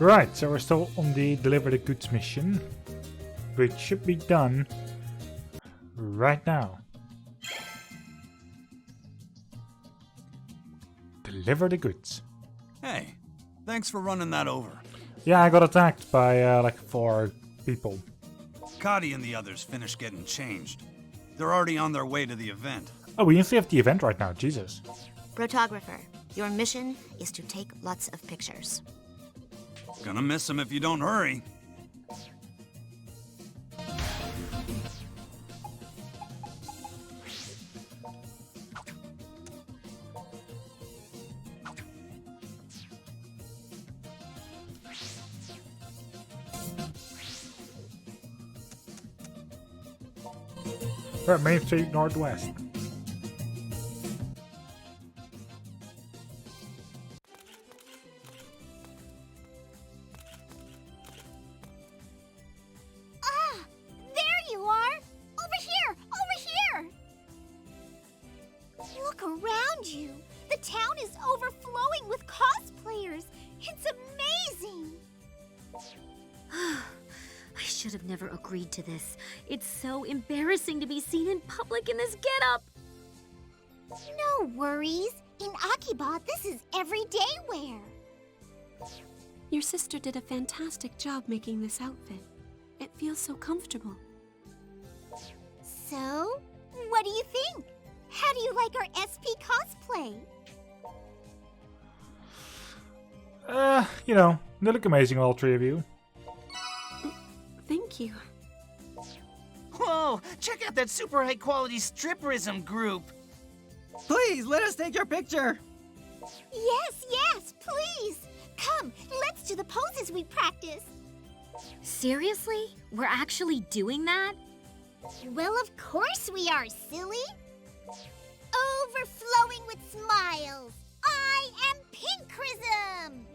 Right, so we're still on the deliver the goods mission, which should be done right now. Deliver the goods. Hey, thanks for running that over. Yeah, I got attacked by like 4 people. Cody and the others finished getting changed. They're already on their way to the event. Oh, we actually have the event right now, Jesus. Photographer, your mission is to take lots of pictures. Gonna miss them if you don't hurry. We're at Main Street Northwest. There you are! Over here! Over here! Look around you! The town is overflowing with cosplayers! It's amazing! I should have never agreed to this. It's so embarrassing to be seen in public in this getup. No worries. In Akiba, this is everyday wear. Your sister did a fantastic job making this outfit. It feels so comfortable. So, what do you think? How do you like our SP cosplay? You know, they look amazing, all 3 of you. Thank you. Whoa! Check out that super high quality stripperism group! Please, let us take your picture! Yes, yes, please! Come, let's do the poses we practiced. Seriously? We're actually doing that? Well, of course we are, silly! Overflowing with smiles! I am Pink Prism!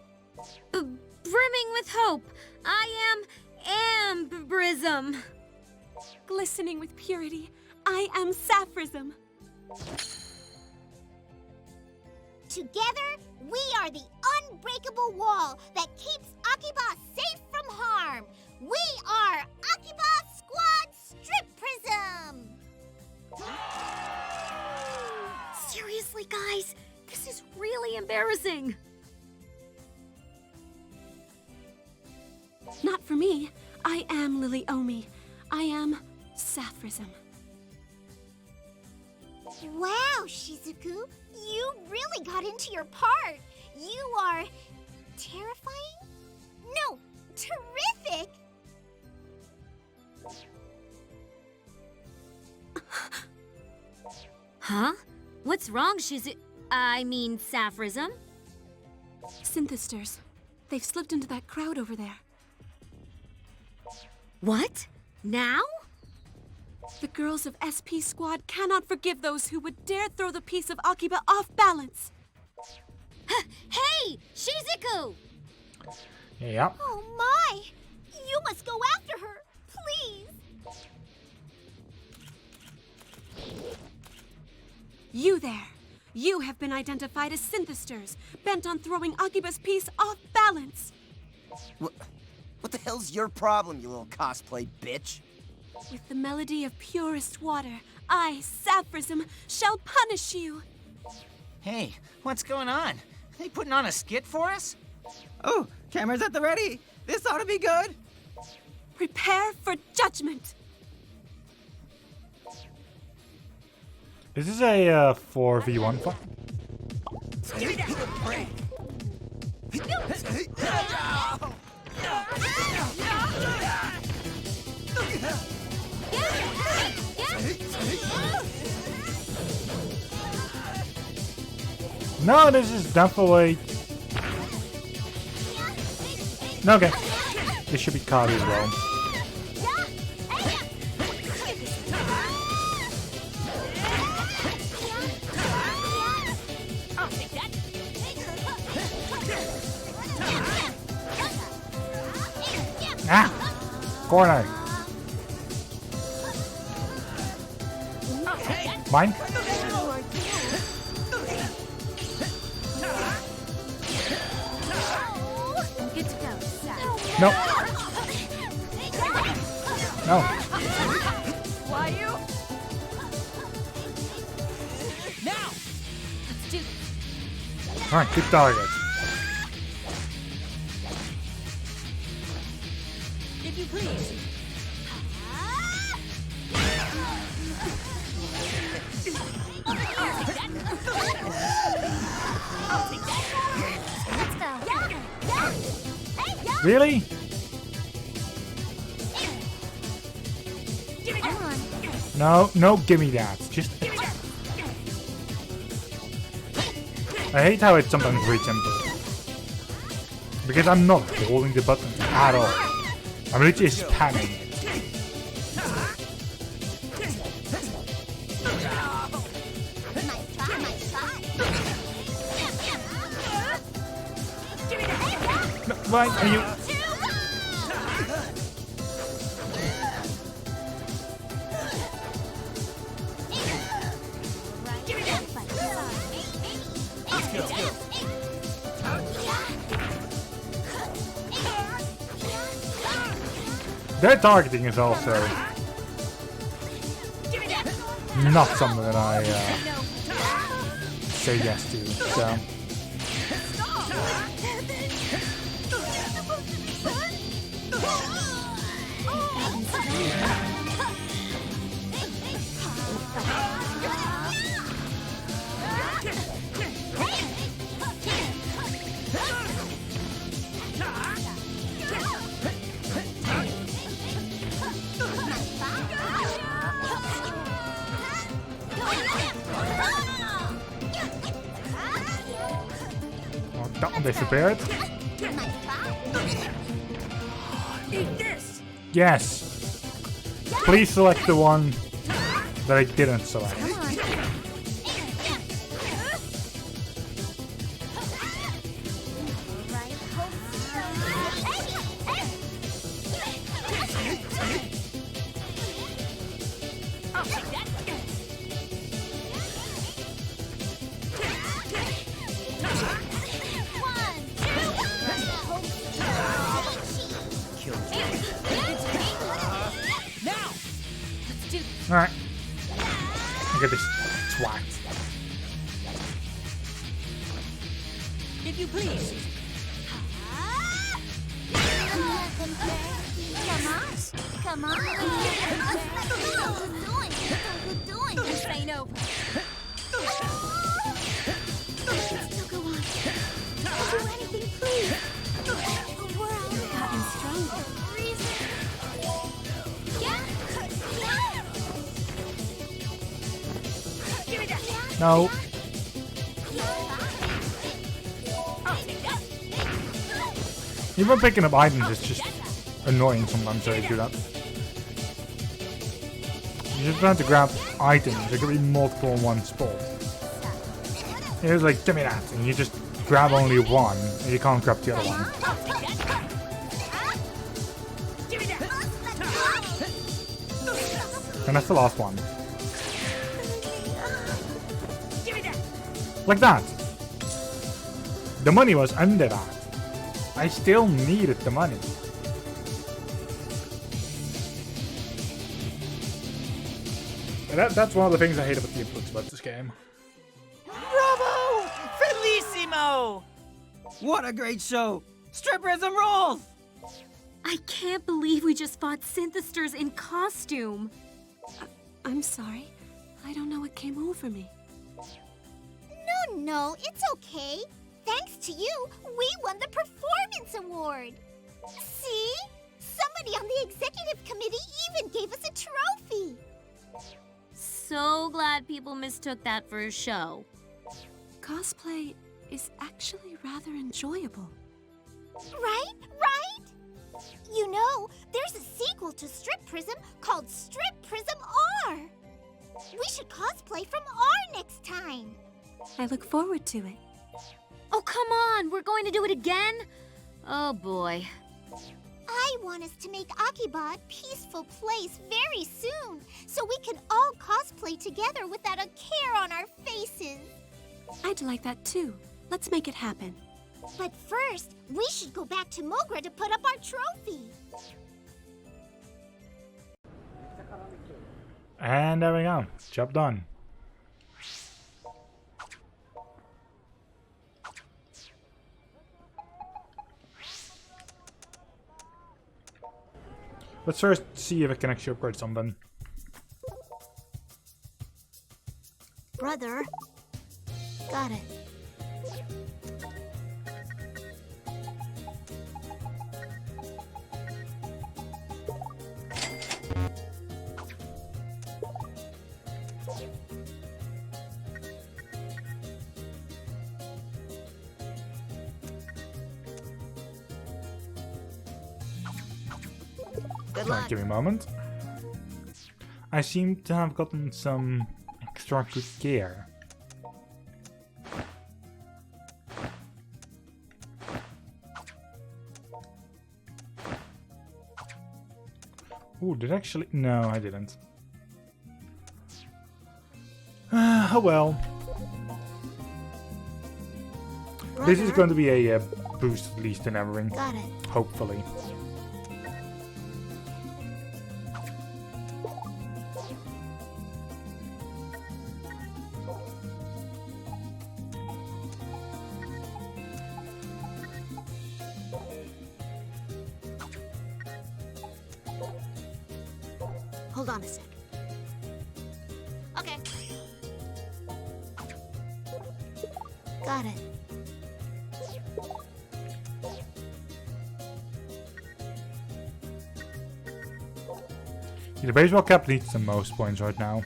Brimming with hope. I am Ambrism. Glistening with purity, I am Sapphism. Together, we are the unbreakable wall that keeps Akiba safe from harm. We are Akiba Squad Strip Prism! Seriously, guys, this is really embarrassing. Not for me. I am Lily Omi. I am Sapphism. Wow, Shizuku, you really got into your part. You are terrifying? No, terrific! Huh? What's wrong, I mean, Sapphism? Synthesters. They've slipped into that crowd over there. What? Now? The girls of SP Squad cannot forgive those who would dare throw the piece of Akiba off balance. Hey, Shizuku! Yeah. Oh my! You must go after her, please! You there! You have been identified as synthesters, bent on throwing Akiba's piece off balance. What the hell's your problem, you little cosplay bitch? With the melody of purest water, I, Sapphism, shall punish you. Hey, what's going on? They putting on a skit for us? Oh, cameras at the ready! This ought to be good! Prepare for judgment! Is this a 4v1 fight? Give me that break! No, this is definitely... Okay. This should be Kali as well. Ah! Corner! Mine? Good to go. No. No. Why you? Now! Let's do this. Alright, good target. If you please. Let's go. Really? Come on. No, no, give me that. Just. I hate how it's sometimes very simple. Because I'm not holding the button at all. I'm literally spamming it. Nice try, nice try. No, why are you? Their targeting is also not something that I say yes to. So. Oh, that one disappeared. Yes. Please select the one that I didn't select. Alright. Look at this twat. If you please. Come on. Good doing. This ain't over. Still go on. Do anything, please. The world gotten stronger. No. Even picking up items is just annoying sometimes, so I do that. You just have to grab items, there could be multiple in one spot. It's like, give me that, and you just grab only one, and you can't grab the other one. And that's the last one. Like that. The money was under that. I still needed the money. And that's one of the things I hate about the inputs about this game. Bravo! Bellissimo! What a great show! Stripperism rules! I can't believe we just fought synthesters in costume. I'm sorry. I don't know what came over me. No, it's okay. Thanks to you, we won the Performance Award. See? Somebody on the executive committee even gave us a trophy. So glad people mistook that for a show. Cosplay is actually rather enjoyable. Right? You know, there's a sequel to Strip Prism called Strip Prism R. We should cosplay from R next time. I look forward to it. Oh, come on! We're going to do it again? Oh, boy. I want us to make Akiba a peaceful place very soon, so we can all cosplay together without a care on our faces. I'd like that too. Let's make it happen. But first, we should go back to Mogra to put up our trophy. And there we go. Job done. Let's first see if I can actually upgrade something. Brother. Got it. Good luck. Give me a moment. I seem to have gotten some extra good gear. Ooh, did I actually? No, I didn't. Oh well. This is going to be a boost at least in everything. Got it. Hopefully. Hold on a sec. Okay. Got it. The baseball cap needs the most points right now.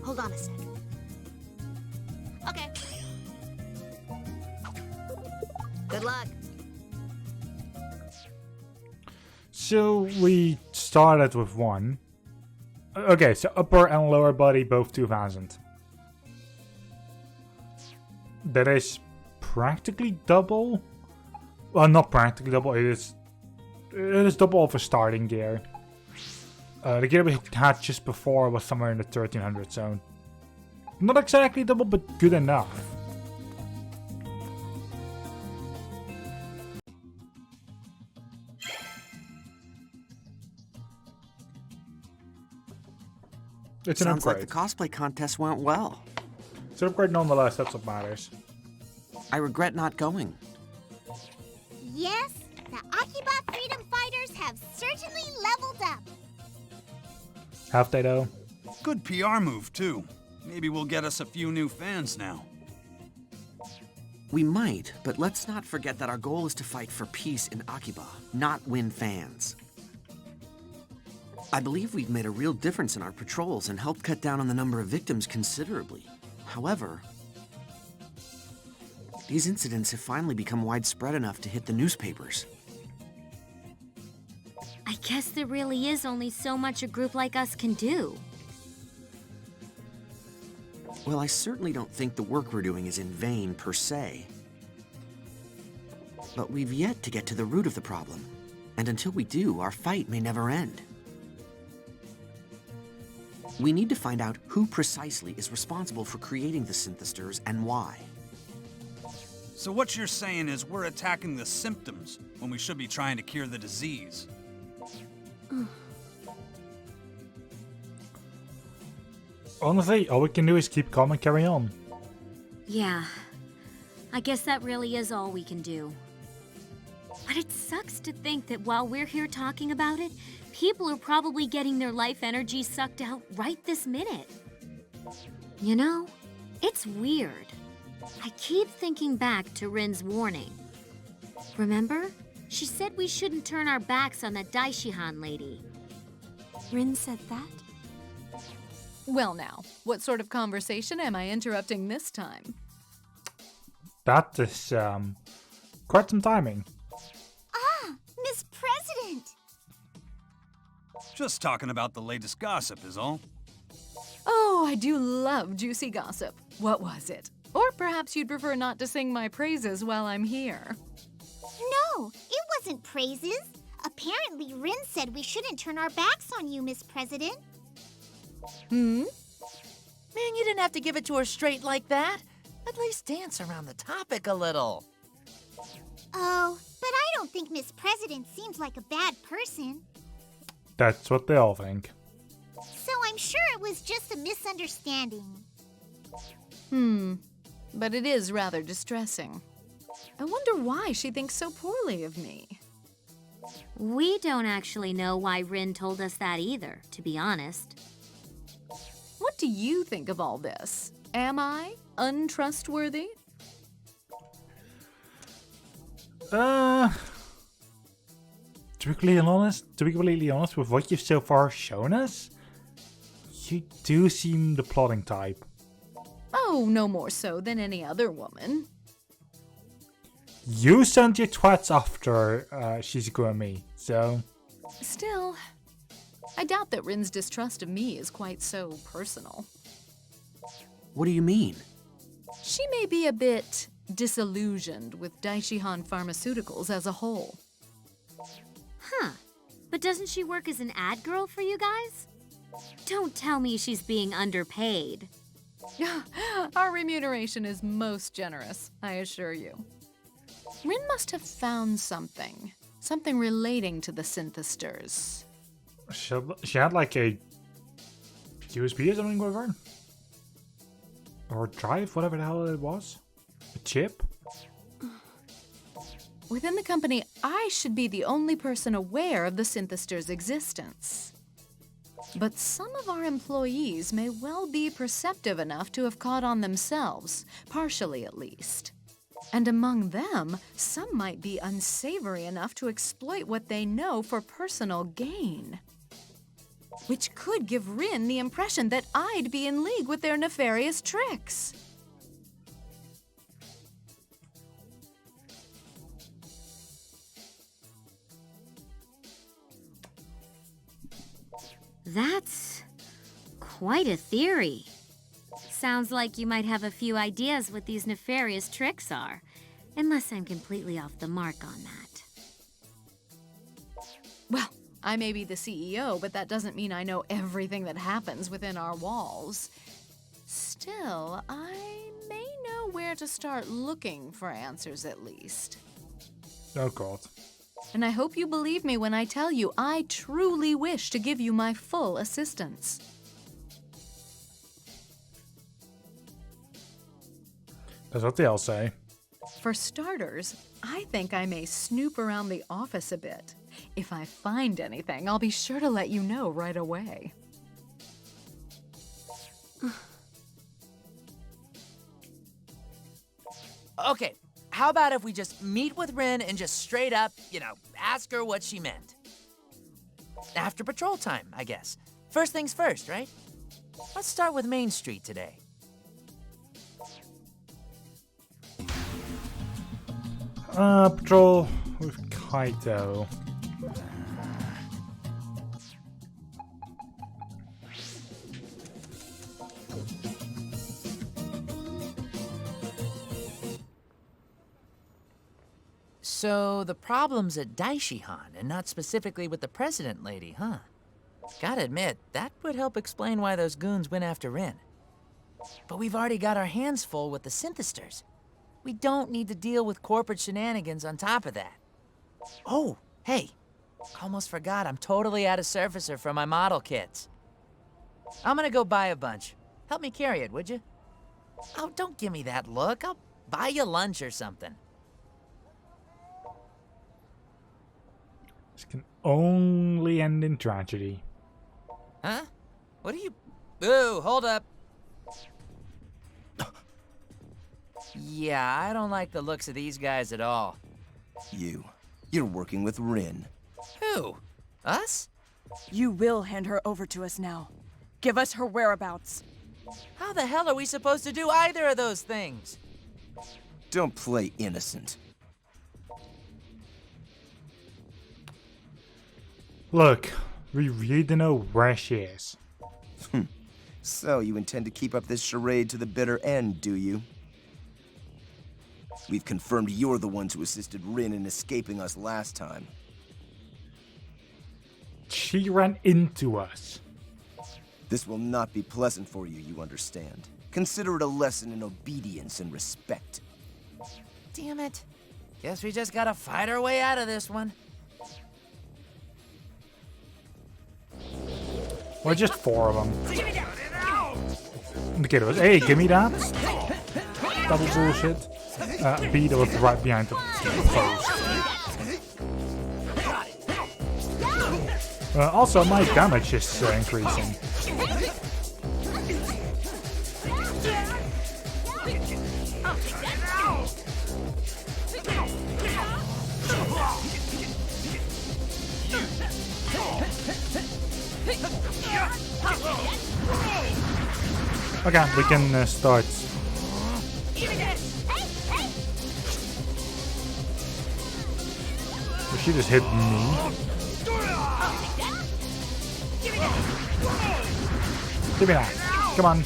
Hold on a sec. Okay. Good luck. So we started with 1. Okay, so upper and lower body both 2000. That is practically double. Well, not practically double. It is double of a starting gear. The gear we had just before was somewhere in the 1300 zone. Not exactly double, but good enough. It's an Sounds upgrade. like the cosplay contest went well. It's an upgrade nonetheless, that's what matters. I regret not going. Yes, the Akiba Freedom Fighters have certainly leveled up. Have they though? Good PR move, too. Maybe we'll get us a few new fans now. We might, but let's not forget that our goal is to fight for peace in Akiba, not win fans. I believe we've made a real difference in our patrols and helped cut down on the number of victims considerably. However, these incidents have finally become widespread enough to hit the newspapers. I guess there really is only so much a group like us can do. Well, I certainly don't think the work we're doing is in vain per se. But we've yet to get to the root of the problem. And until we do, our fight may never end. We need to find out who precisely is responsible for creating the synthesters and why. So what you're saying is we're attacking the symptoms when we should be trying to cure the disease. Honestly, all we can do is keep calm and carry on. Yeah, I guess that really is all we can do. But it sucks to think that while we're here talking about it, people are probably getting their life energy sucked out right this minute. You know, it's weird. I keep thinking back to Rin's warning. Remember? She said we shouldn't turn our backs on that Daishihan lady. Rin said that? Well now, what sort of conversation am I interrupting this time? That is, quite some timing. Ah, Miss President! Just talking about the latest gossip is all. Oh, I do love juicy gossip. What was it? Or perhaps you'd prefer not to sing my praises while I'm here. No, it wasn't praises. Apparently, Rin said we shouldn't turn our backs on you, Miss President. Man, you didn't have to give it to her straight like that. At least dance around the topic a little. Oh, but I don't think Miss President seems like a bad person. That's what they all think. So I'm sure it was just a misunderstanding. But it is rather distressing. I wonder why she thinks so poorly of me. We don't actually know why Rin told us that either, to be honest. What do you think of all this? Am I untrustworthy? To be completely honest, with what you've so far shown us, you do seem the plotting type. Oh, no more so than any other woman. You sent your twats after Shizuku and me, so... Still, I doubt that Rin's distrust of me is quite so personal. What do you mean? She may be a bit disillusioned with Daishihan Pharmaceuticals as a whole. Huh. But doesn't she work as an ad girl for you guys? Don't tell me she's being underpaid. Our remuneration is most generous, I assure you. Rin must have found something relating to the synthesters. She had like a USB or something with her? Or drive, whatever the hell it was? A chip? Within the company, I should be the only person aware of the synthesters' existence. But some of our employees may well be perceptive enough to have caught on themselves, partially at least. And among them, some might be unsavory enough to exploit what they know for personal gain. Which could give Rin the impression that I'd be in league with their nefarious tricks. That's quite a theory. Sounds like you might have a few ideas what these nefarious tricks are, unless I'm completely off the mark on that. Well, I may be the CEO, but that doesn't mean I know everything that happens within our walls. Still, I may know where to start looking for answers at least. Oh god. And I hope you believe me when I tell you I truly wish to give you my full assistance. That's what they all say. For starters, I think I may snoop around the office a bit. If I find anything, I'll be sure to let you know right away. Okay, how about if we just meet with Rin and just straight up, ask her what she meant? After patrol time, I guess. First things first, right? Let's start with Main Street today. Patrol with Kaito. So the problem's at Daishihan and not specifically with the president lady, huh? Gotta admit, that would help explain why those goons went after Rin. But we've already got our hands full with the synthesters. We don't need to deal with corporate shenanigans on top of that. Oh, hey, almost forgot I'm totally out of surfacer for my model kits. I'm gonna go buy a bunch. Help me carry it, would you? Oh, don't give me that look. I'll buy you lunch or something. This can only end in tragedy. Huh? What are you... Ooh, hold up. Yeah, I don't like the looks of these guys at all. You're working with Rin. Who? Us? You will hand her over to us now. Give us her whereabouts. How the hell are we supposed to do either of those things? Don't play innocent. Look, we really don't know where she is. So you intend to keep up this charade to the bitter end, do you? We've confirmed you're the ones who assisted Rin in escaping us last time. She ran into us. This will not be pleasant for you, you understand. Consider it a lesson in obedience and respect. Damn it. Guess we just gotta fight our way out of this one. Well, just 4 of them. Okay, there was A, give me that. Double bullshit. B, that was right behind the post. Also, my damage is increasing. Okay, we can start. She just hit me. Give me that. Come on.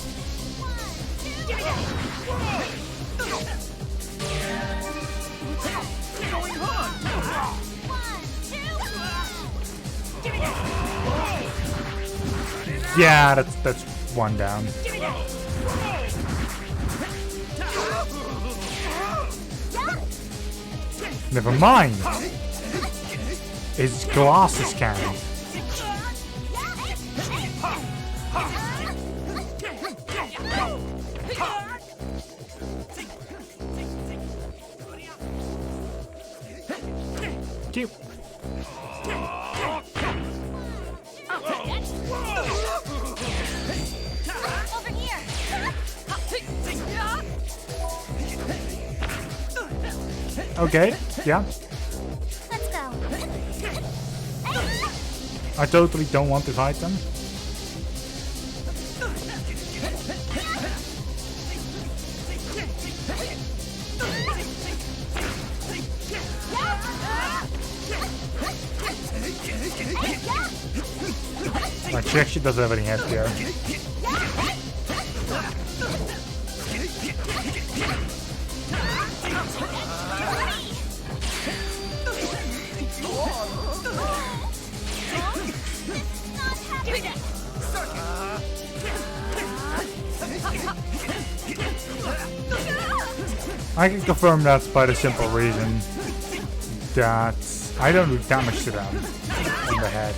Yeah, that's 1 down. Never mind. His glasses cannon. Cute. Over here. Okay, yeah. Let's go. I totally don't want to fight them. Like, she actually doesn't have any head here. I can confirm that by the simple reason that I don't do damage to them in the head.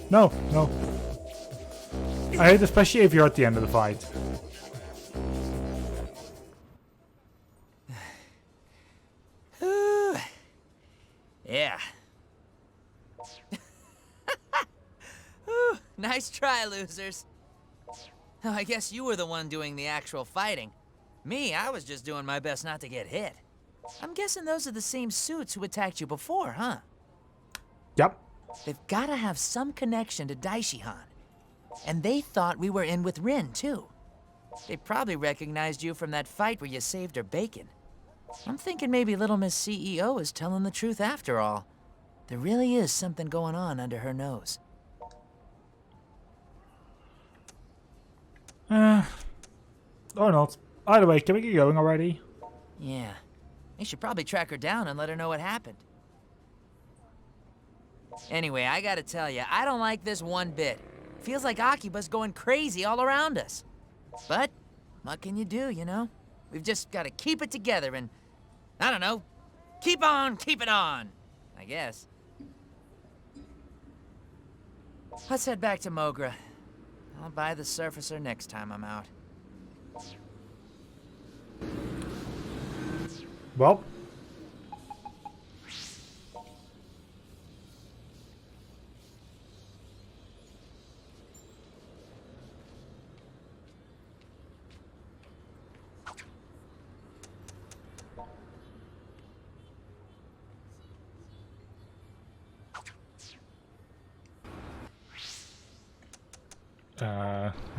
No, no. I hate especially if you're at the end of the fight. Yeah. Nice try, losers. Oh, I guess you were the one doing the actual fighting. Me, I was just doing my best not to get hit. I'm guessing those are the same suits who attacked you before, huh? Yep. They've gotta have some connection to Daishihan. And they thought we were in with Rin, too. They probably recognized you from that fight where you saved her bacon. I'm thinking maybe Little Miss CEO is telling the truth after all. There really is something going on under her nose. Or not. Either way, can we get going already? Yeah. They should probably track her down and let her know what happened. Anyway, I gotta tell you, I don't like this one bit. Feels like Akiba's going crazy all around us. But, what can you do, you know? We've just gotta keep it together and, I don't know, keep on keeping on, I guess. Let's head back to Mogra. I'll buy the Surfacer next time I'm out. Well.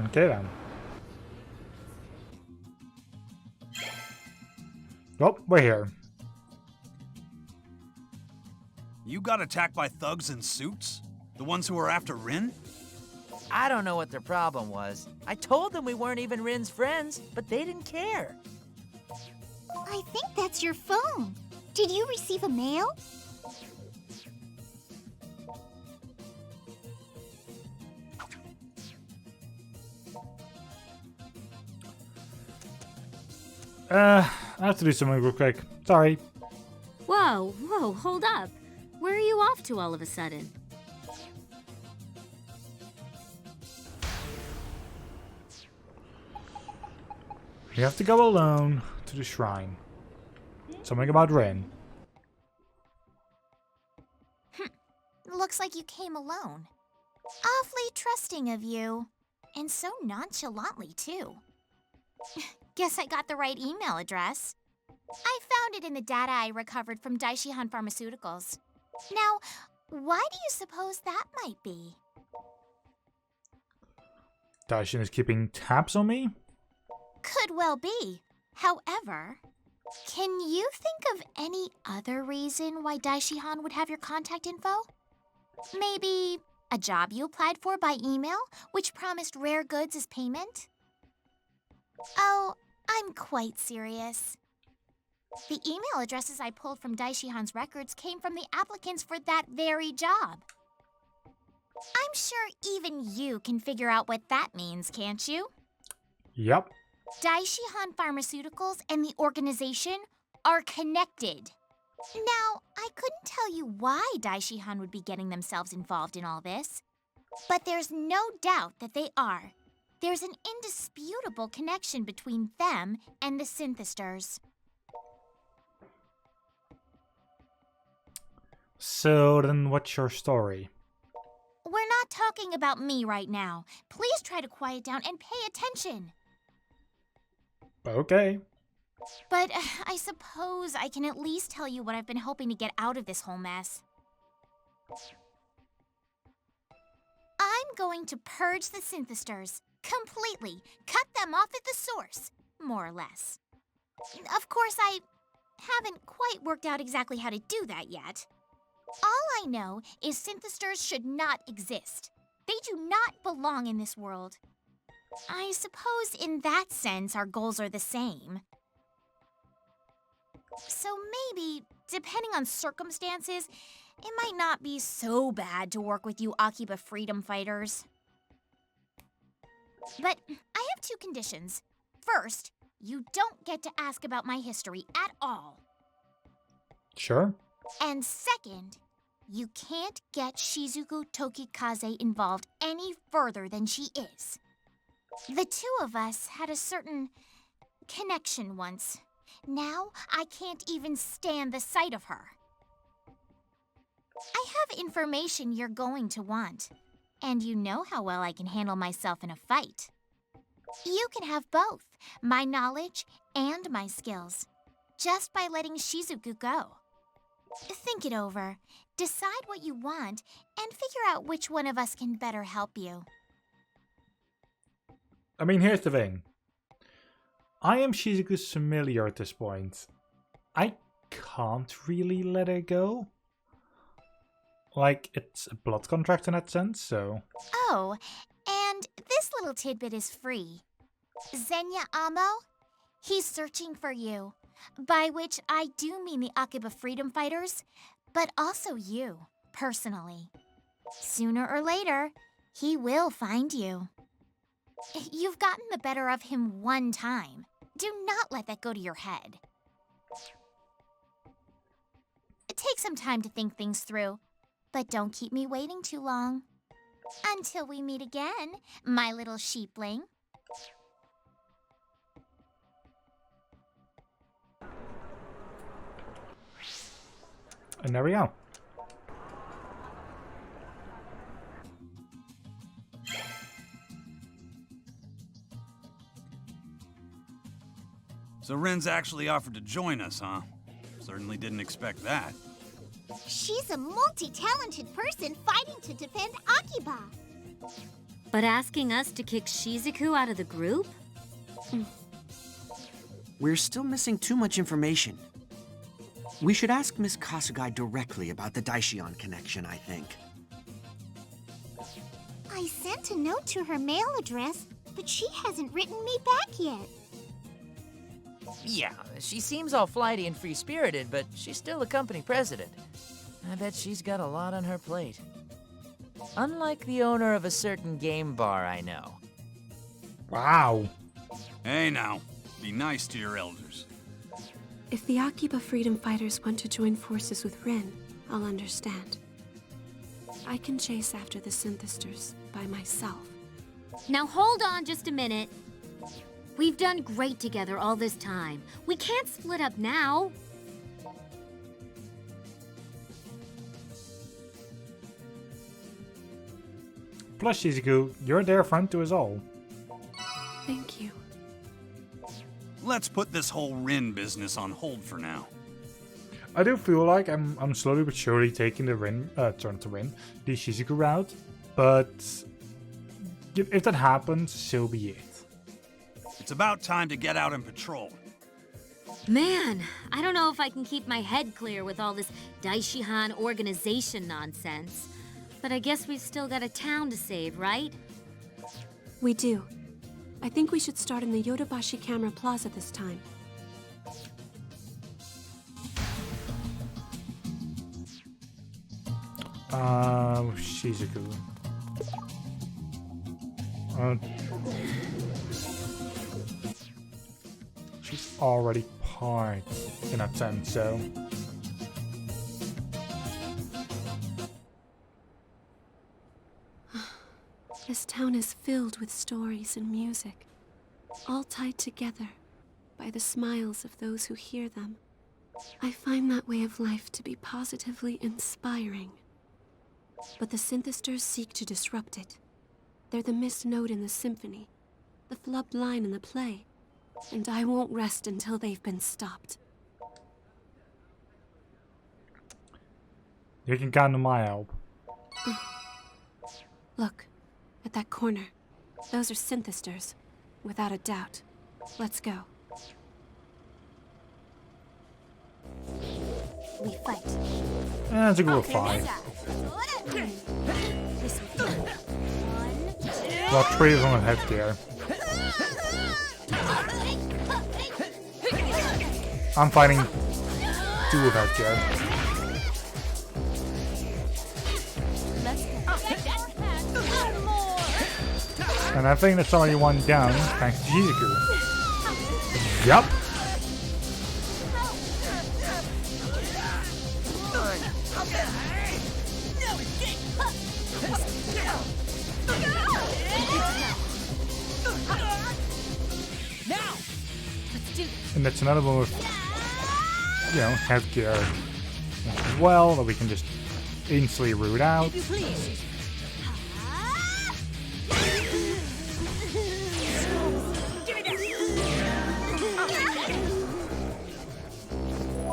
Okay then. Well, we're here. You got attacked by thugs in suits? The ones who were after Rin? I don't know what their problem was. I told them we weren't even Rin's friends, but they didn't care. I think that's your phone. Did you receive a mail? I have to do something real quick. Sorry. Whoa, hold up. Where are you off to all of a sudden? You have to go alone to the shrine. Something about Ren. Looks like you came alone. Awfully trusting of you. And so nonchalantly, too. Guess I got the right email address. I found it in the data I recovered from Daishihan Pharmaceuticals. Now, why do you suppose that might be? Daishin is keeping tabs on me? Could well be. However, can you think of any other reason why Daishihan would have your contact info? Maybe a job you applied for by email, which promised rare goods as payment? Oh, I'm quite serious. The email addresses I pulled from Daishihan's records came from the applicants for that very job. I'm sure even you can figure out what that means, can't you? Yep. Daishihan Pharmaceuticals and the organization are connected. Now, I couldn't tell you why Daishihan would be getting themselves involved in all this, but there's no doubt that they are. There's an indisputable connection between them and the Synthesters. So then what's your story? We're not talking about me right now. Please try to quiet down and pay attention. Okay. But I suppose I can at least tell you what I've been hoping to get out of this whole mess. I'm going to purge the Synthesters. Completely. Cut them off at the source. More or less. Of course, I haven't quite worked out exactly how to do that yet. All I know is Synthesters should not exist. They do not belong in this world. I suppose in that sense our goals are the same. So maybe, depending on circumstances, it might not be so bad to work with you Akiba freedom fighters. But I have two conditions. First, you don't get to ask about my history at all. Sure. And second, you can't get Shizuku Tokikaze involved any further than she is. The two of us had a certain connection once. Now, I can't even stand the sight of her. I have information you're going to want, and you know how well I can handle myself in a fight. You can have both, my knowledge and my skills, just by letting Shizuku go. Think it over, decide what you want, and figure out which one of us can better help you. I mean, here's the thing. I am Shizuku's familiar at this point. I can't really let her go. Like, it's a blood contract in that sense, so... Oh, and this little tidbit is free. Zenya Amo, he's searching for you. By which I do mean the Akiba freedom fighters, but also you, personally. Sooner or later, he will find you. You've gotten the better of him one time. Do not let that go to your head. Take some time to think things through, but don't keep me waiting too long. Until we meet again, my little sheepling. And there we go. So Ren's actually offered to join us, huh? Certainly didn't expect that. She's a multi-talented person fighting to defend Akiba. But asking us to kick Shizuku out of the group? We're still missing too much information. We should ask Miss Kasugai directly about the Daishihan connection, I think. I sent a note to her mail address, but she hasn't written me back yet. Yeah, she seems all flighty and free-spirited, but she's still a company president. I bet she's got a lot on her plate. Unlike the owner of a certain game bar I know. Wow. Hey now, be nice to your elders. If the Akiba freedom fighters want to join forces with Rin, I'll understand. I can chase after the synthesters by myself. Now hold on just a minute. We've done great together all this time. We can't split up now. Plus, Shizuku, you're their friend to us all. Thank you. Let's put this whole Rin business on hold for now. I do feel like I'm slowly but surely taking the the Shizuku route, but if that happens, so be it. It's about time to get out and patrol. Man, I don't know if I can keep my head clear with all this Daishihan organization nonsense. But I guess we've still got a town to save, right? We do. I think we should start in the Yodobashi Camera Plaza this time. Shizuku. She's already part in that sense, so. This town is filled with stories and music, all tied together by the smiles of those who hear them. I find that way of life to be positively inspiring. But the synthesters seek to disrupt it. They're the missed note in the symphony, the flubbed line in the play, and I won't rest until they've been stopped. You can count on my help. Look, at that corner. Those are synthesters, without a doubt. Let's go. We fight. That's a good fight. Got 3 of them with headgear. I'm fighting 2 with headgear. And I think that's already one down, thanks to Shizuku. Yup. And that's another one with, headgear as well, that we can just instantly root out.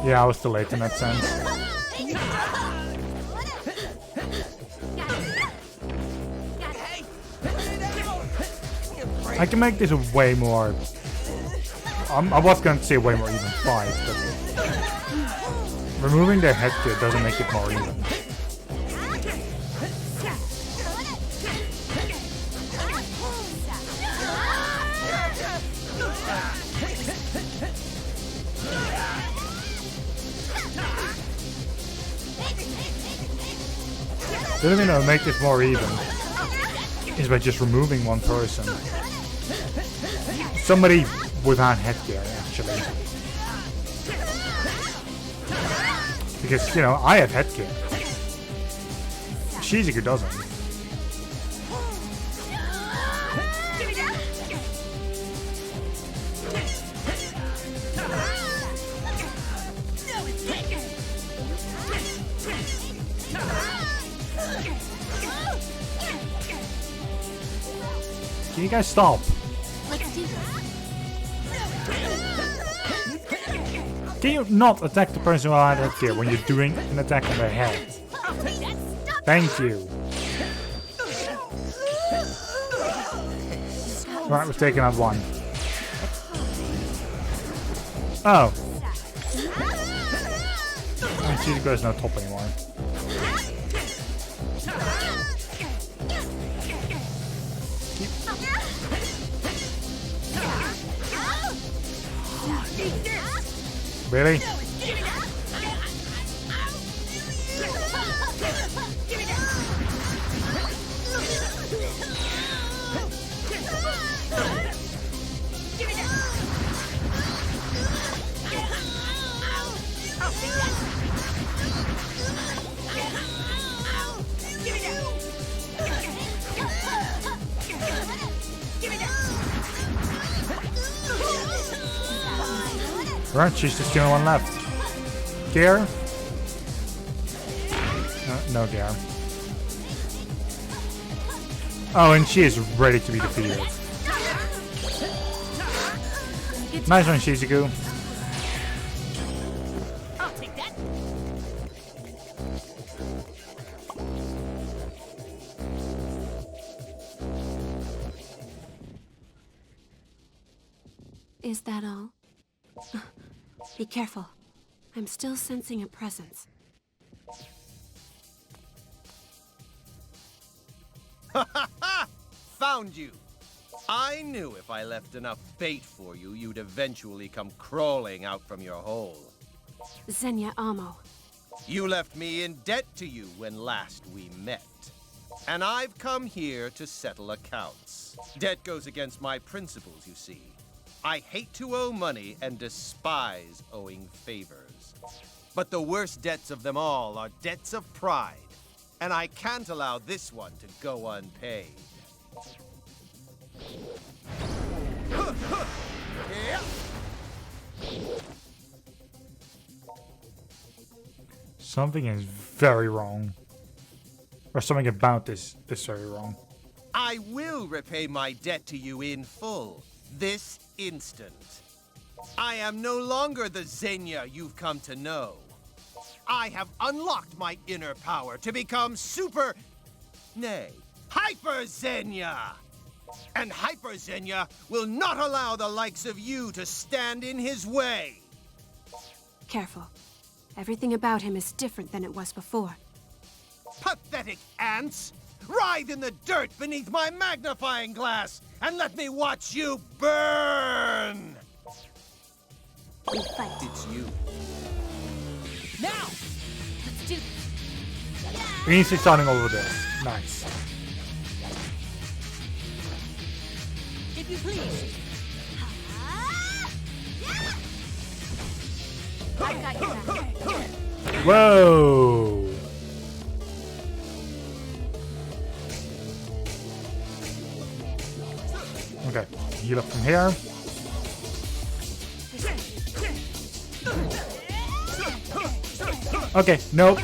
Yeah, I was too late in that sense. I can make this a way more... I was going to say way more even fight, but... removing their headgear doesn't make it more even. The only thing that will make this more even is by just removing one person. Somebody without headgear, actually. Because, I have headgear. Shizuku doesn't. Can you guys stop? Let's do this. Can you not attack the person who had headgear when you're doing an attack on their head? Thank you. Right, we've taken out one. Oh. And Shizuku is not top anymore. Really? Right, she's just the only one left. Gear? No gear. Oh, and she is ready to be defeated. Nice one, Shizuku. I'll take that. Is that all? Be careful. I'm still sensing a presence. Ha ha ha! Found you! I knew if I left enough bait for you, you'd eventually come crawling out from your hole. Xenia Amo. You left me in debt to you when last we met. And I've come here to settle accounts. Debt goes against my principles, you see. I hate to owe money and despise owing favors. But the worst debts of them all are debts of pride. And I can't allow this one to go unpaid. Something is very wrong. Or something about this is very wrong. I will repay my debt to you in full, this instant. I am no longer the Xenia you've come to know. I have unlocked my inner power to become Hyper Xenia! And Hyper Xenia will not allow the likes of you to stand in his way! Careful. Everything about him is different than it was before. Pathetic ants! Writhe in the dirt beneath my magnifying glass and let me watch you burn! We fight. It's you. Now! Let's do this. We need to starting over this. Nice. If you please. I've got your back. Whoa! Okay, heal up from here. Okay, nope.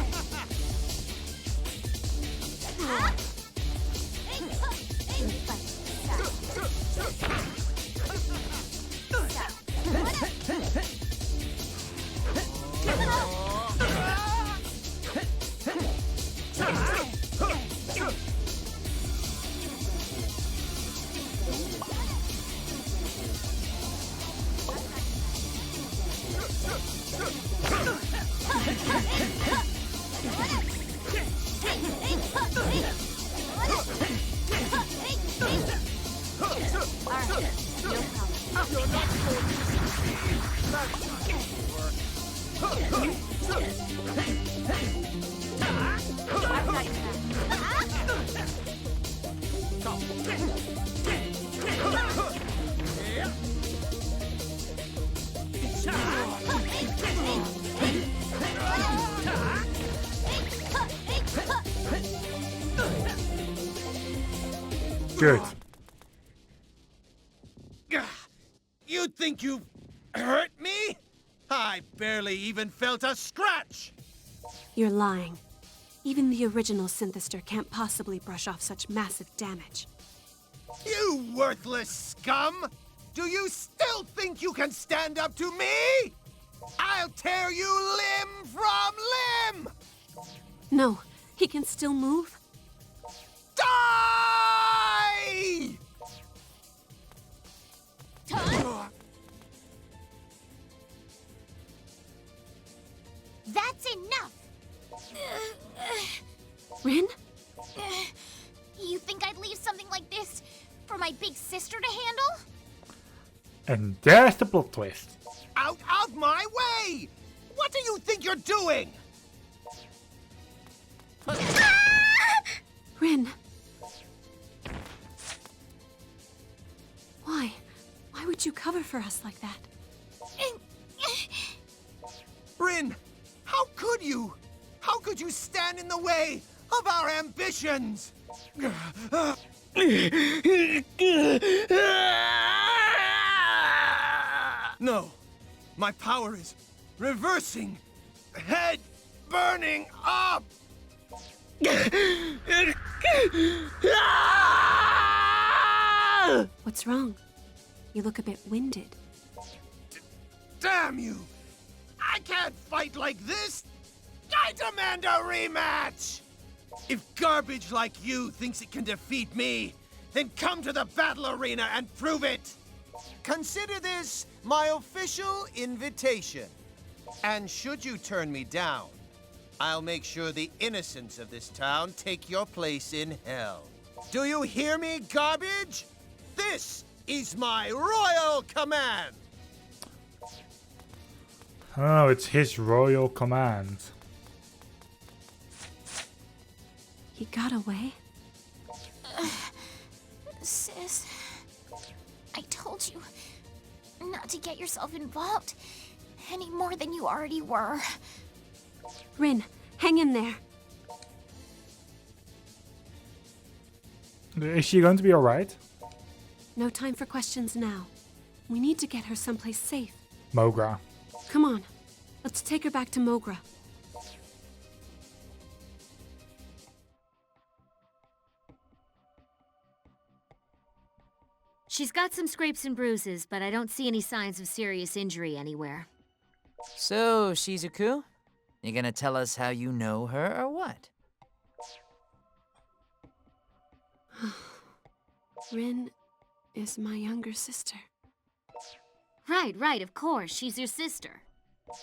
Good. You think you hurt me? I barely even felt a scratch! You're lying. Even the original Synthester can't possibly brush off such massive damage. You worthless scum! Do you still think you can stand up to me? I'll tear you limb from limb! No, he can still move. Die! That's enough! Rin? You think I'd leave something like this for my big sister to handle? And there's the plot twist. Out out of my way! What do you think you're doing? Rin. Why? Why would you cover for us like that? Rin, how could you? How could you stand in the way of our ambitions? No, my power is reversing, head burning up. What's wrong? You look a bit winded. Damn you! I can't fight like this! I demand a rematch! If garbage like you thinks it can defeat me, then come to the battle arena and prove it! Consider this my official invitation. And should you turn me down, I'll make sure the innocents of this town take your place in hell. Do you hear me, garbage? This is my royal command! Oh, it's his royal command. He got away? Sis, I told you not to get yourself involved any more than you already were. Rin, hang in there. Is she going to be alright? No time for questions now. We need to get her someplace safe. Mogra. Come on, let's take her back to Mogra. She's got some scrapes and bruises, but I don't see any signs of serious injury anywhere. So, Shizuku, you gonna tell us how you know her or what? Rin is my younger sister. Right, of course. She's your sister.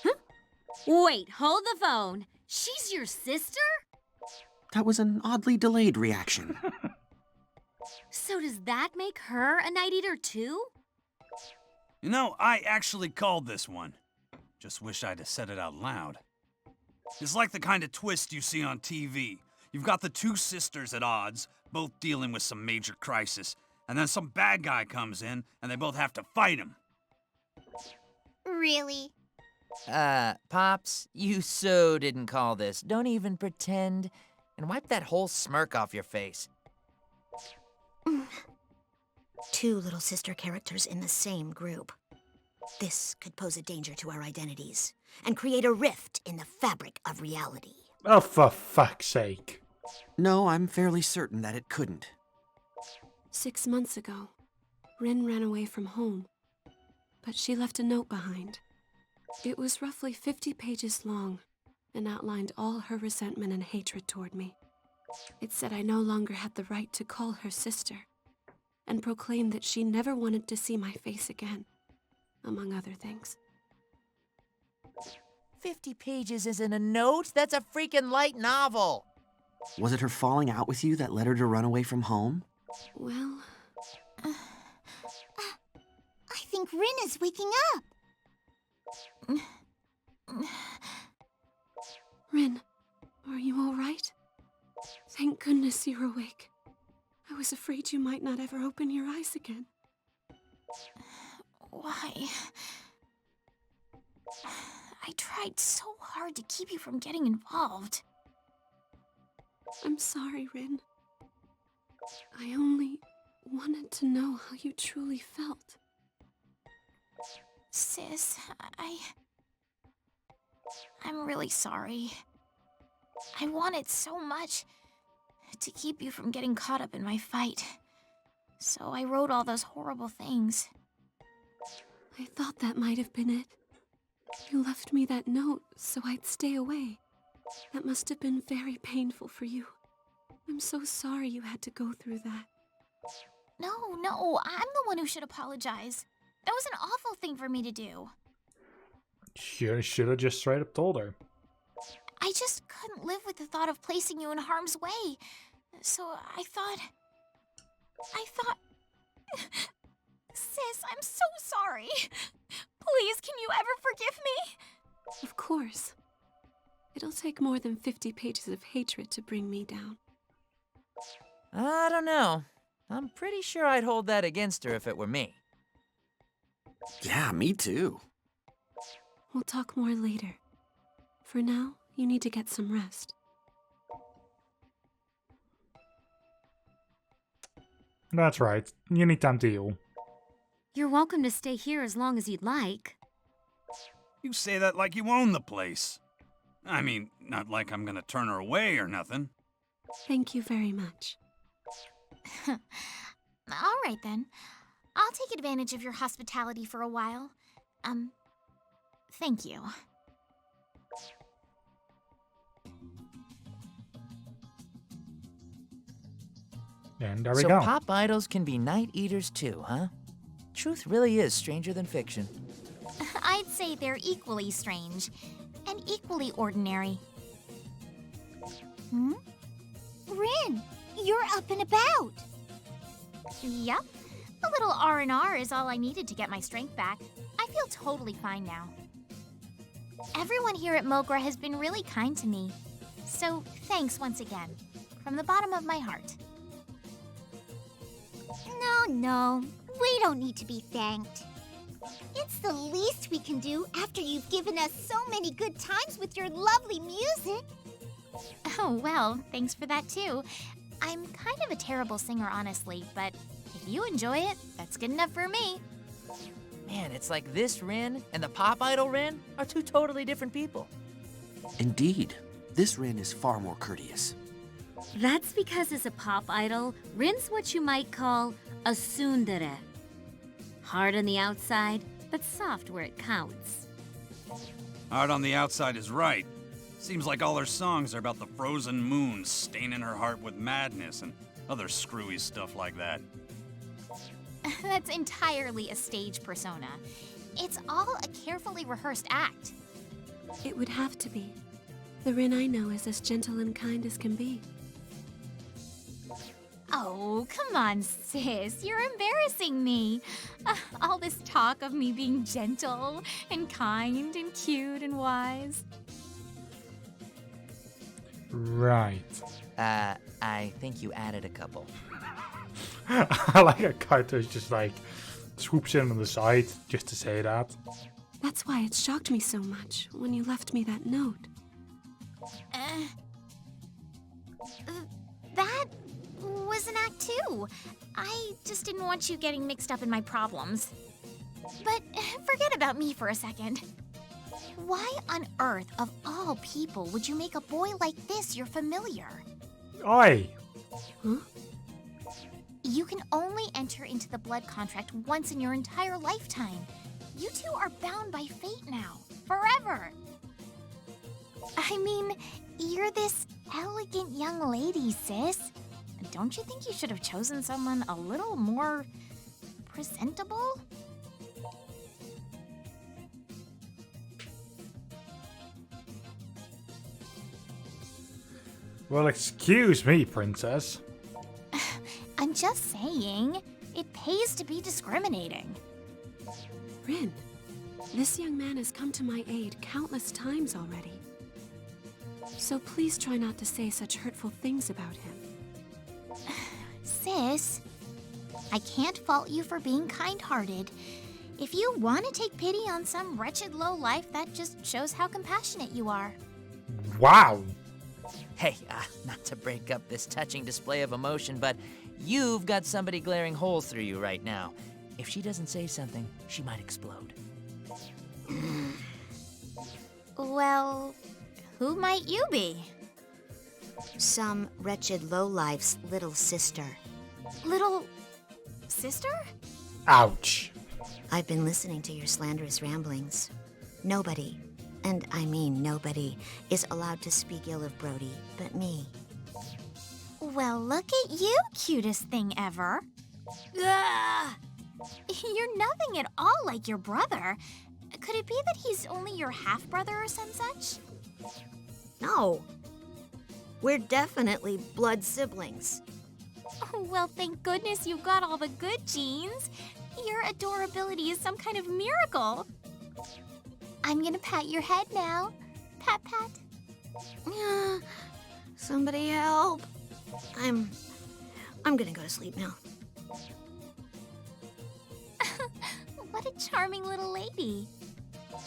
Huh? Wait, hold the phone. She's your sister? That was an oddly delayed reaction. So does that make her a Night Eater too? You know, I actually called this one. Just wish I'd have said it out loud. It's like the kind of twist you see on TV. You've got the two sisters at odds, both dealing with some major crisis, and then some bad guy comes in, and they both have to fight him. Really? Pops, you so didn't call this. Don't even pretend. And wipe that whole smirk off your face. Two little sister characters in the same group. This could pose a danger to our identities and create a rift in the fabric of reality. Oh, for fuck's sake. No, I'm fairly certain that it couldn't. 6 months ago, Rin ran away from home, but she left a note behind. It was roughly 50 pages long and outlined all her resentment and hatred toward me. It said I no longer had the right to call her sister, and proclaimed that she never wanted to see my face again, among other things. 50 pages isn't a note, that's a freaking light novel. Was it her falling out with you that led her to run away from home? Well... I think Rin is waking up. Rin, are you all right? Thank goodness you're awake. I was afraid you might not ever open your eyes again. Why? I tried so hard to keep you from getting involved. I'm sorry, Rin. I only wanted to know how you truly felt. Sis, I'm really sorry. I wanted so much to keep you from getting caught up in my fight. So I wrote all those horrible things. I thought that might have been it. You left me that note so I'd stay away. That must have been very painful for you. I'm so sorry you had to go through that. No, I'm the one who should apologize. That was an awful thing for me to do. Should have just straight up told her. I just couldn't live with the thought of placing you in harm's way. So I thought... Sis, I'm so sorry. Please, can you ever forgive me? Of course. It'll take more than 50 pages of hatred to bring me down. I don't know. I'm pretty sure I'd hold that against her if it were me. Yeah, me too. We'll talk more later. For now, you need to get some rest. That's right. You need time to heal. You're welcome to stay here as long as you'd like. You say that like you own the place. I mean, not like I'm gonna turn her away or nothing. Thank you very much. All right then. I'll take advantage of your hospitality for a while. Thank you. And there we So go. pop idols can be night eaters too, huh? Truth really is stranger than fiction. I'd say they're equally strange and equally ordinary. Rin, you're up and about. Yep. A little R&R is all I needed to get my strength back. I feel totally fine now. Everyone here at Mogra has been really kind to me. So thanks once again, from the bottom of my heart. No, we don't need to be thanked. It's the least we can do after you've given us so many good times with your lovely music. Oh, well, thanks for that too. I'm kind of a terrible singer, honestly, but if you enjoy it, that's good enough for me. Man, it's like this Rin and the pop idol Rin are two totally different people. Indeed. This Rin is far more courteous. That's because as a pop idol, Rin's what you might call a tsundere. Hard on the outside, but soft where it counts. Hard on the outside is right. Seems like all her songs are about the frozen moon staining her heart with madness and other screwy stuff like that. That's entirely a stage persona. It's all a carefully rehearsed act. It would have to be. The Rin I know is as gentle and kind as can be. Oh, come on, sis. You're embarrassing me. All this talk of me being gentle and kind and cute and wise. Right. I think you added a couple. I like a character just like swoops in on the side just to say that. That's why it shocked me so much when you left me that note. That was an act too. I just didn't want you getting mixed up in my problems. But forget about me for a second. Why on earth, of all people, would you make a boy like this your familiar? Oi! Huh? You can only enter into the blood contract once in your entire lifetime. You two are bound by fate now, forever. I mean, you're this elegant young lady, sis. Don't you think you should have chosen someone a little more presentable? Well, excuse me, princess. I'm just saying, it pays to be discriminating. Rin, this young man has come to my aid countless times already. So please try not to say such hurtful things about him. Sis, I can't fault you for being kind-hearted. If you want to take pity on some wretched lowlife, that just shows how compassionate you are. Wow! Hey, not to break up this touching display of emotion, but you've got somebody glaring holes through you right now. If she doesn't say something, she might explode. Well, who might you be? Some wretched lowlife's little sister. Little sister? Ouch. I've been listening to your slanderous ramblings. Nobody, and I mean nobody, is allowed to speak ill of Brody but me. Well, look at you, cutest thing ever. Ugh. You're nothing at all like your brother. Could it be that he's only your half-brother or some such? No. We're definitely blood siblings. Oh, well, thank goodness you've got all the good genes. Your adorability is some kind of miracle. I'm gonna pat your head now. Pat, pat. Somebody help. I'm gonna go to sleep now. What a charming little lady.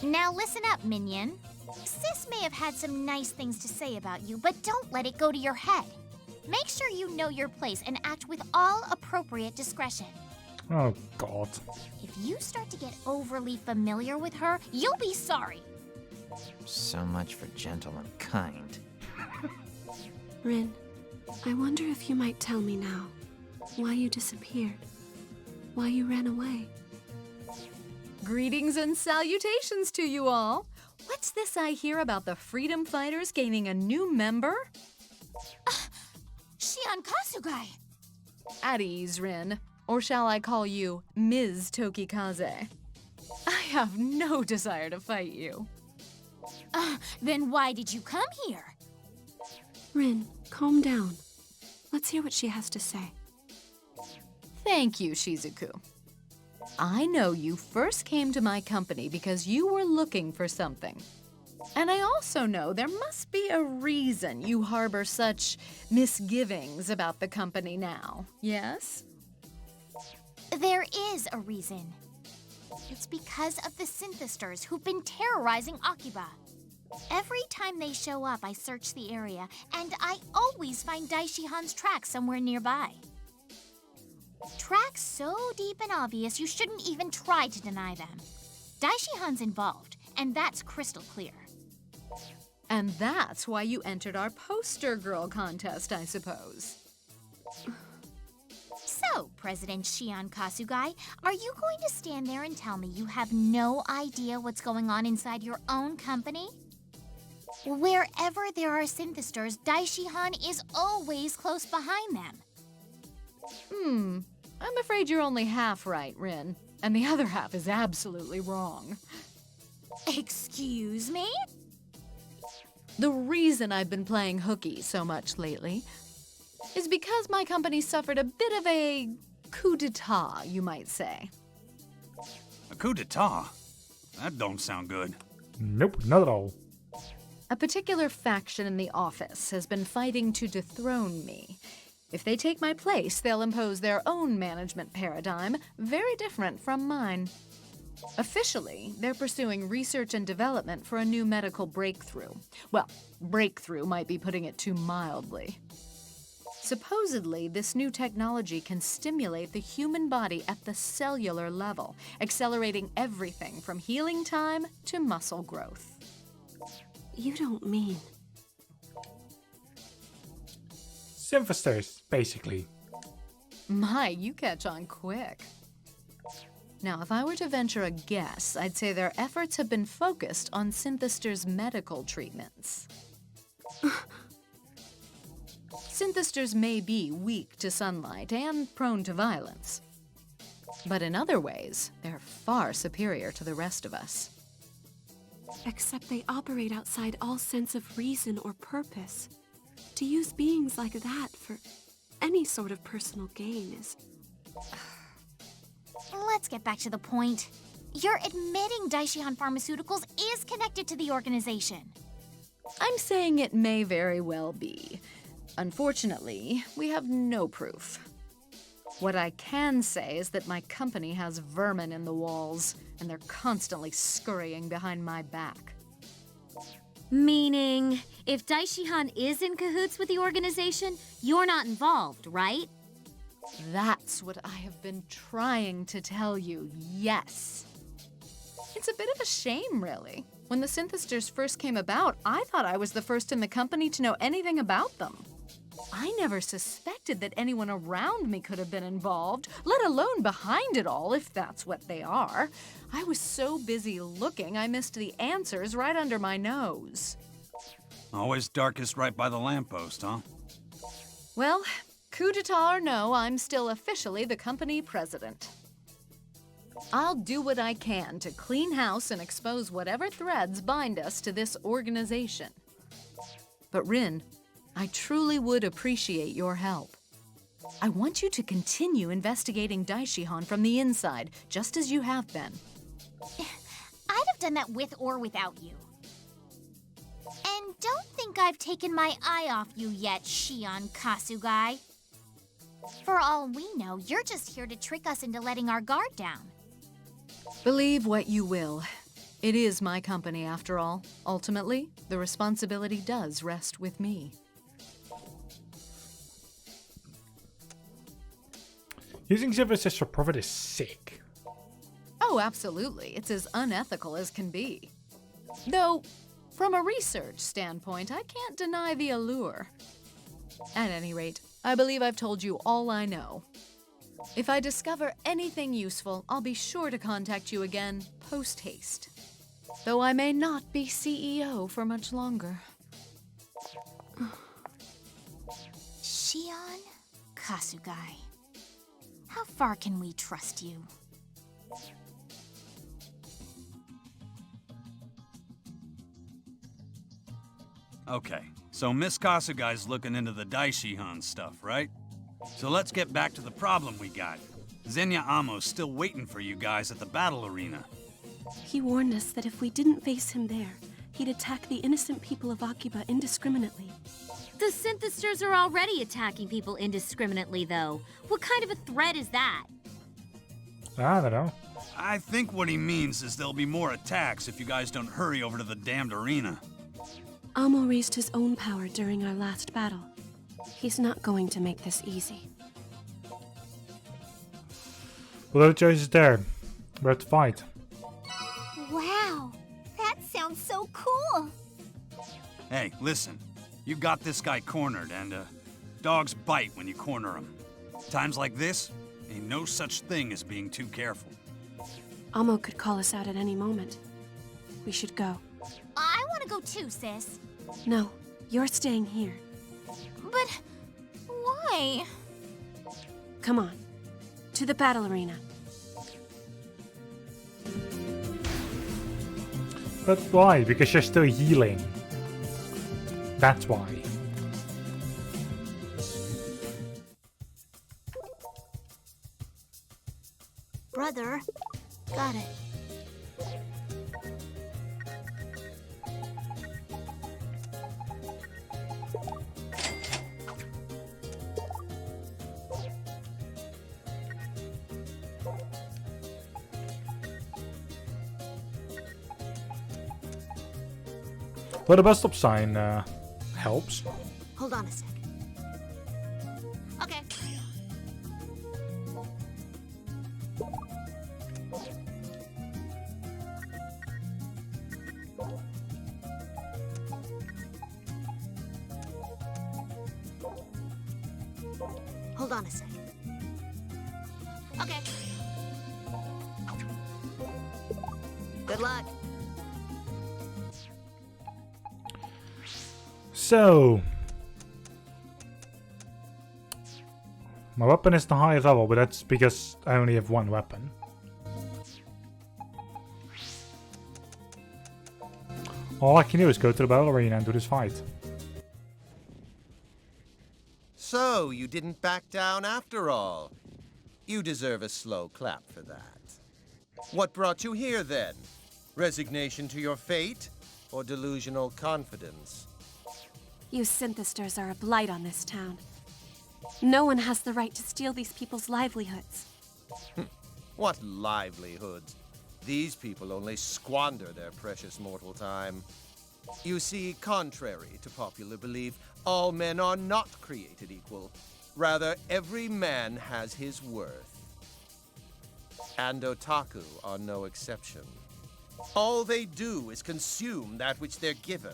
Now listen up, Minion. Sis may have had some nice things to say about you, but don't let it go to your head. Make sure you know your place and act with all appropriate discretion. Oh, God. If you start to get overly familiar with her, you'll be sorry. So much for gentle and kind. Rin, I wonder if you might tell me now why you disappeared, why you ran away. Greetings and salutations to you all. What's this I hear about the freedom fighters gaining a new member? Shion Kasugai. At ease, Rin. Or shall I call you Ms. Tokikaze? I have no desire to fight you. Then why did you come here? Rin, calm down. Let's hear what she has to say. Thank you, Shizuku. I know you first came to my company because you were looking for something. And I also know there must be a reason you harbor such misgivings about the company now, yes? There is a reason. It's because of the synthesters who've been terrorizing Akiba. Every time they show up, I search the area, and I always find Daishihan's tracks somewhere nearby. Tracks so deep and obvious you shouldn't even try to deny them. Daishihan's involved, and that's crystal clear. And that's why you entered our poster girl contest, I suppose. So, President Shion Kasugai, are you going to stand there and tell me you have no idea what's going on inside your own company? Wherever there are synthesters, Daishihan is always close behind them. I'm afraid you're only half right, Rin, and the other half is absolutely wrong. Excuse me? The reason I've been playing hooky so much lately is because my company suffered a bit of a coup d'etat, you might say. A coup d'etat? That don't sound good. Nope, not at all. A particular faction in the office has been fighting to dethrone me. If they take my place, they'll impose their own management paradigm, very different from mine. Officially, they're pursuing research and development for a new medical breakthrough. Well, breakthrough might be putting it too mildly. Supposedly, this new technology can stimulate the human body at the cellular level, accelerating everything from healing time to muscle growth. You don't mean... Synthesters, basically. My, you catch on quick. Now, if I were to venture a guess, I'd say their efforts have been focused on synthesters' medical treatments. Synthesters may be weak to sunlight and prone to violence. But in other ways, they're far superior to the rest of us. Except they operate outside all sense of reason or purpose. To use beings like that for any sort of personal gain is... Let's get back to the point. You're admitting Daishihan Pharmaceuticals is connected to the organization. I'm saying it may very well be. Unfortunately, we have no proof. What I can say is that my company has vermin in the walls, and they're constantly scurrying behind my back. Meaning, if Daishihan is in cahoots with the organization, you're not involved, right? That's what I have been trying to tell you, yes. It's a bit of a shame, really. When the synthesters first came about, I thought I was the first in the company to know anything about them. I never suspected that anyone around me could have been involved, let alone behind it all, if that's what they are. I was so busy looking, I missed the answers right under my nose. Always darkest right by the lamppost, huh? Well, coup d'etat or no, I'm still officially the company president. I'll do what I can to clean house and expose whatever threads bind us to this organization. But Rin, I truly would appreciate your help. I want you to continue investigating Daishihan from the inside, just as you have been. I'd have done that with or without you. And don't think I've taken my eye off you yet, Shion Kasugai. For all we know, you're just here to trick us into letting our guard down. Believe what you will. It is my company, after all. Ultimately, the responsibility does rest with me. Using services for profit is sick. Oh, absolutely. It's as unethical as can be. Though, from a research standpoint, I can't deny the allure. At any rate, I believe I've told you all I know. If I discover anything useful, I'll be sure to contact you again post-haste. Though I may not be CEO for much longer. Shion Kasugai. How far can we trust you? Okay, so Miss Kasugai's looking into the Daishihan stuff, right? So let's get back to the problem we got. Zenya Amo's still waiting for you guys at the battle arena. He warned us that if we didn't face him there, he'd attack the innocent people of Akiba indiscriminately. The synthesters are already attacking people indiscriminately, though. What kind of a threat is that? I don't know. I think what he means is there'll be more attacks if you guys don't hurry over to the damned arena. Amo raised his own power during our last battle. He's not going to make this easy. Well, the choice is there. We have to fight. Wow, that sounds so cool. Hey, listen. You got this guy cornered, and dogs bite when you corner them. Times like this, ain't no such thing as being too careful. Amo could call us out at any moment. We should go. I want to go too, sis. No, you're staying here. But why? Come on, to the battle arena. But why? Because you're still healing. That's why. Brother, got it. Well, the bus stop sign helps. Hold on a sec. Okay. Hold on a sec. Okay. Good luck. So, my weapon is the highest level, but that's because I only have one weapon. All I can do is go to the battle arena and do this fight. So, you didn't back down after all. You deserve a slow clap for that. What brought you here, then? Resignation to your fate, or delusional confidence? You synthesters are a blight on this town. No one has the right to steal these people's livelihoods. What livelihoods? These people only squander their precious mortal time. You see, contrary to popular belief, all men are not created equal. Rather, every man has his worth. And otaku are no exception. All they do is consume that which they're given.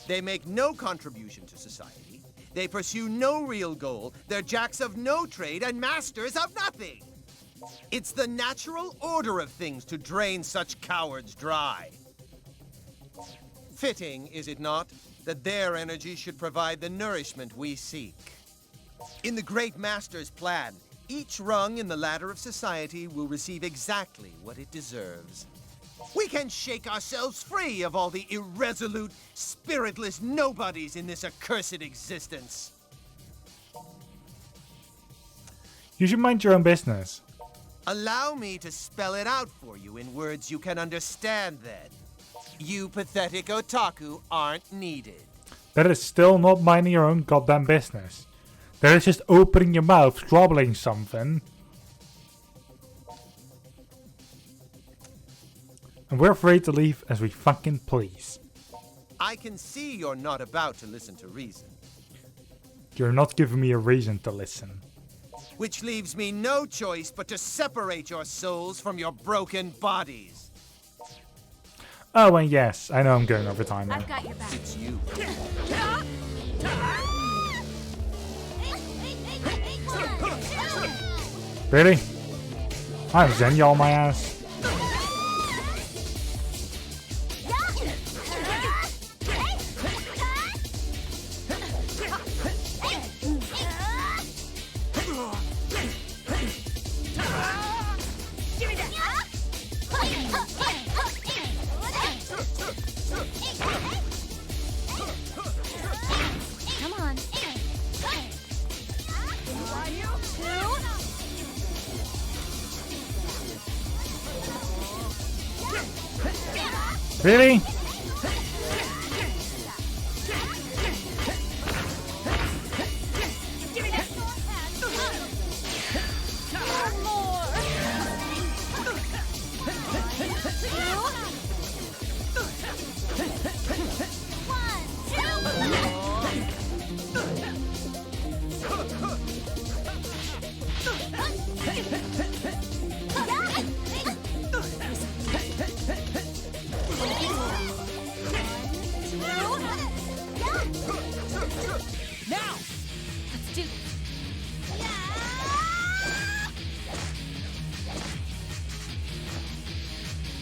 They make no contribution to society. They pursue no real goal. They're jacks of no trade and masters of nothing. It's the natural order of things to drain such cowards dry. Fitting, is it not, that their energy should provide the nourishment we seek. In the Great Master's plan, each rung in the ladder of society will receive exactly what it deserves. We can shake ourselves free of all the irresolute, spiritless nobodies in this accursed existence. You should mind your own business. Allow me to spell it out for you in words you can understand then. You pathetic otaku aren't needed. That is still not minding your own goddamn business. That is just opening your mouth, troubling something. And we're free to leave as we fucking please. I can see you're not about to listen to reason. You're not giving me a reason to listen. Which leaves me no choice but to separate your souls from your broken bodies. Oh, and yes, I know I'm going over time now. I've got your back. It's you. Really? I have Zenya on my ass. Come on. Really?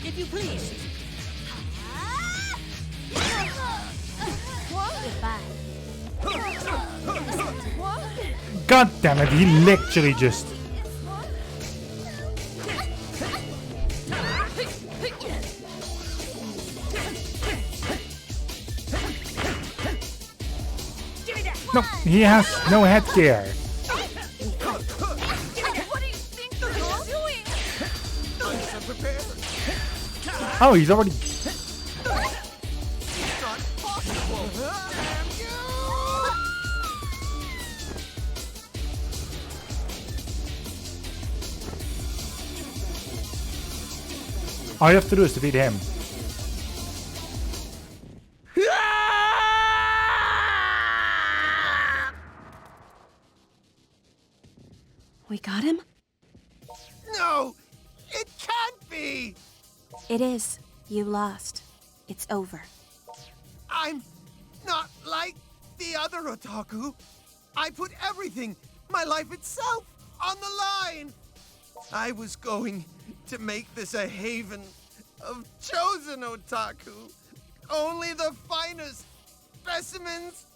If you please. God damn it, he literally just... No, he has no headgear. What do you think you're doing? Oh, he's already... All you have to do is defeat him. We got him? No! It can't be! It is. You lost. It's over. I'm not like the other otaku. I put everything, my life itself, on the line. I was going to make this a haven of chosen otaku. Only the finest specimens.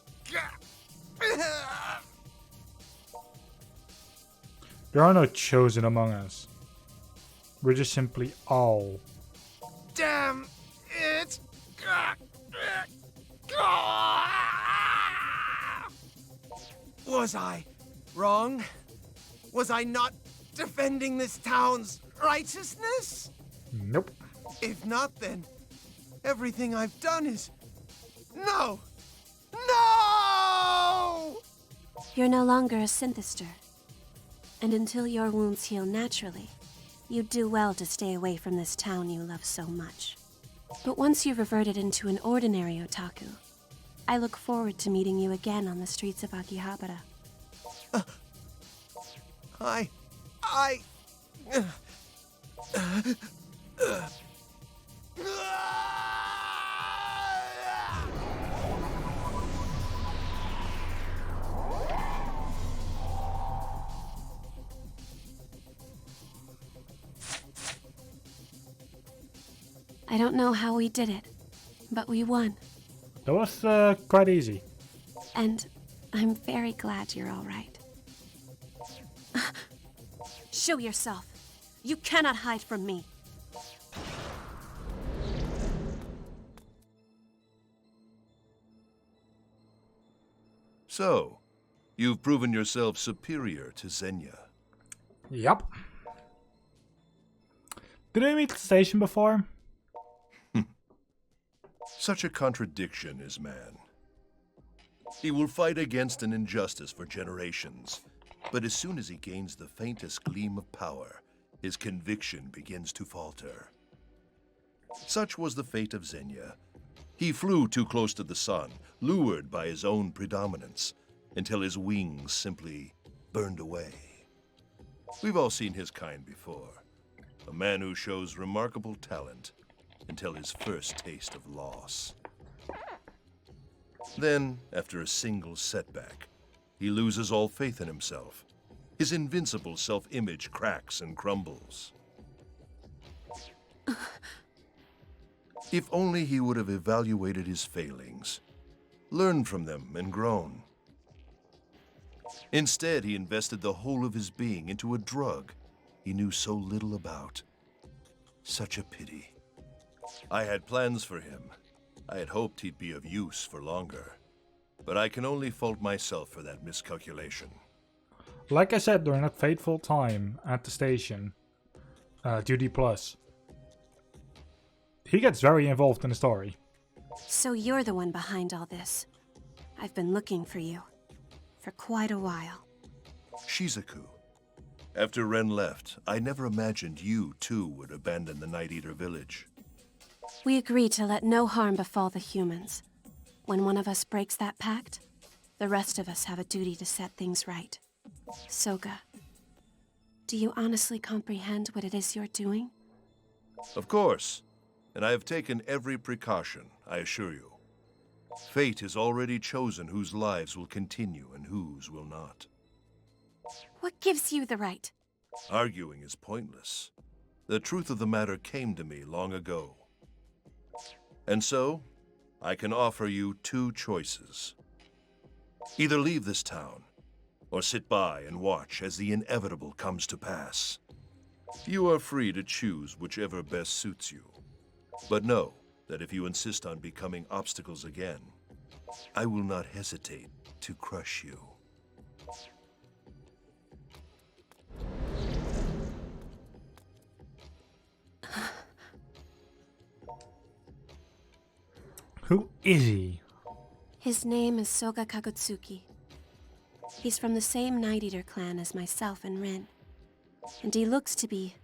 There are no chosen among us. We're just simply all. Damn it! Was I wrong? Was I not defending this town's righteousness? Nope. If not, then everything I've done is... No! No! You're no longer a synthester. And until your wounds heal naturally, you'd do well to stay away from this town you love so much. But once you've reverted into an ordinary otaku, I look forward to meeting you again on the streets of Akihabara. I don't know how we did it, but we won. That was quite easy. And I'm very glad you're all right. Show yourself. You cannot hide from me. So, you've proven yourself superior to Xenia. Yup. Did we meet at the station before? Such a contradiction is man. He will fight against an injustice for generations, but as soon as he gains the faintest gleam of power, his conviction begins to falter. Such was the fate of Xenia. He flew too close to the sun, lured by his own predominance, until his wings simply burned away. We've all seen his kind before. A man who shows remarkable talent until his first taste of loss. Then, after a single setback, he loses all faith in himself. His invincible self-image cracks and crumbles. If only he would have evaluated his failings, learned from them and grown. Instead, he invested the whole of his being into a drug he knew so little about. Such a pity. I had plans for him. I had hoped he'd be of use for longer. But I can only fault myself for that miscalculation. Like I said during that fateful time at the station, Duty Plus, he gets very involved in the story. So you're the one behind all this. I've been looking for you. For quite a while. Shizuku. After Ren left, I never imagined you, too, would abandon the Night Eater village. We agreed to let no harm befall the humans. When one of us breaks that pact, the rest of us have a duty to set things right. Soga, do you honestly comprehend what it is you're doing? Of course. And I have taken every precaution, I assure you. Fate has already chosen whose lives will continue and whose will not. What gives you the right? Arguing is pointless. The truth of the matter came to me long ago. And so, I can offer you two choices. Either leave this town, or sit by and watch as the inevitable comes to pass. You are free to choose whichever best suits you. But know that if you insist on becoming obstacles again, I will not hesitate to crush you. Who is he? His name is Soga Kagutsuki. He's from the same Night Eater clan as myself and Rin. And he looks to be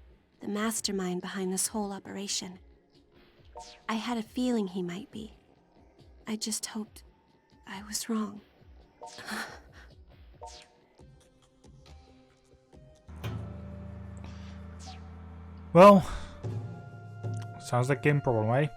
the mastermind behind this whole operation. I had a feeling he might be. I just hoped I was wrong. Well, sounds like game problem, eh?